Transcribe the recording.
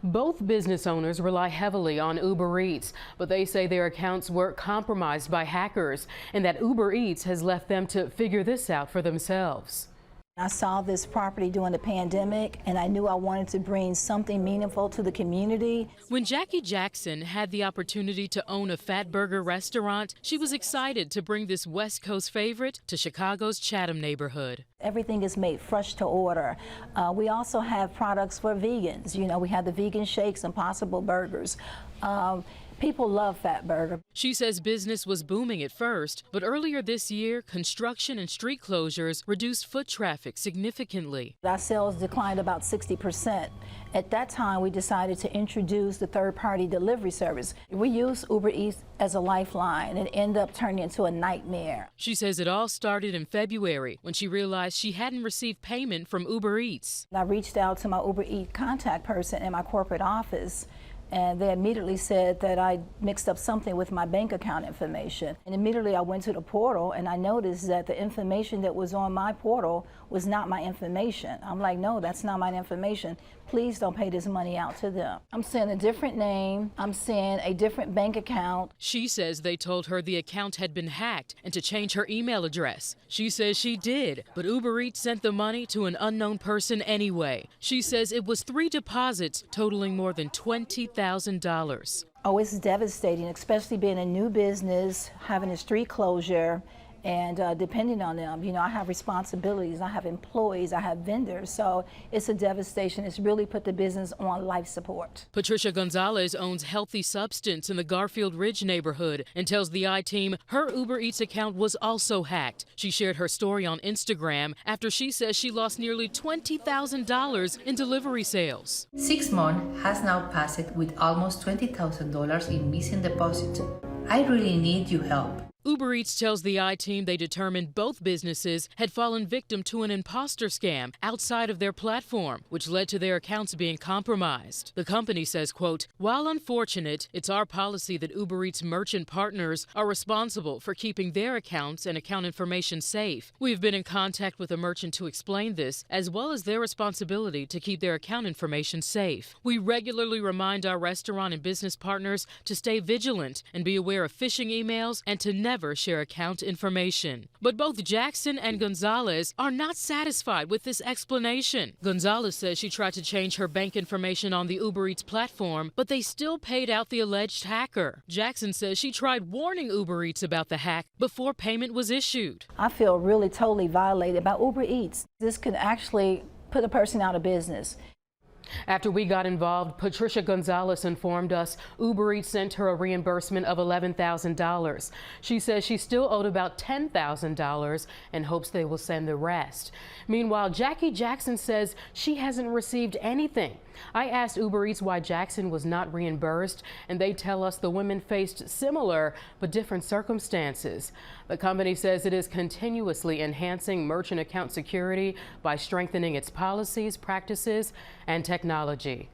Both business owners rely heavily on Uber Eats, but they say their accounts were compromised by hackers and that Uber Eats has left them to figure this out for themselves. I saw this property during the pandemic, and I knew I wanted to bring something meaningful to the community. When Jackie Jackson had the opportunity to own a fat burger restaurant, she was excited to bring this West Coast favorite to Chicago's Chatham neighborhood. Everything is made fresh to order. We also have products for vegans. You know, we have the vegan shakes, Impossible burgers. People love Fat Burger. She says business was booming at first, but earlier this year, construction and street closures reduced foot traffic significantly. Our sales declined about 60%. At that time, we decided to introduce the third-party delivery service. We used Uber Eats as a lifeline and ended up turning into a nightmare. She says it all started in February when she realized she hadn't received payment from Uber Eats. I reached out to my Uber Eats contact person in my corporate office, and they immediately said that I mixed up something with my bank account information. And immediately I went to the portal and I noticed that the information that was on my portal was not my information. I'm like, no, that's not my information. Please don't pay this money out to them. I'm seeing a different name. I'm seeing a different bank account. She says they told her the account had been hacked and to change her email address. She says she did, but Uber Eats sent the money to an unknown person anyway. She says it was 3 deposits totaling more than $20,000. Oh, it's devastating, especially being a new business, having a street closure, and depending on them. You know, I have responsibilities, I have employees, I have vendors, so it's a devastation. It's really put the business on life support. Patricia Gonzalez owns Healthy Substance in the Garfield Ridge neighborhood and tells the I-Team her Uber Eats account was also hacked. She shared her story on Instagram after she says she lost nearly $20,000 in delivery sales. 6 months has now passed with almost $20,000 in missing deposits. I really need your help. Uber Eats tells the I-Team they determined both businesses had fallen victim to an imposter scam outside of their platform, which led to their accounts being compromised. The company says, quote, while unfortunate, it's our policy that Uber Eats merchant partners are responsible for keeping their accounts and account information safe. We've been in contact with a merchant to explain this, as well as their responsibility to keep their account information safe. We regularly remind our restaurant and business partners to stay vigilant and be aware of phishing emails and to never share account information. But both Jackson and Gonzalez are not satisfied with this explanation. Gonzalez says she tried to change her bank information on the Uber Eats platform, but they still paid out the alleged hacker. Jackson says she tried warning Uber Eats about the hack before payment was issued. I feel really totally violated by Uber Eats. This could actually put a person out of business. After we got involved, Patricia Gonzalez informed us Uber Eats sent her a reimbursement of $11,000. She says she still owed about $10,000 and hopes they will send the rest. Meanwhile, Jackie Jackson says she hasn't received anything. I asked Uber Eats why Jackson was not reimbursed, and they tell us the women faced similar but different circumstances. The company says it is continuously enhancing merchant account security by strengthening its policies, practices, and technology.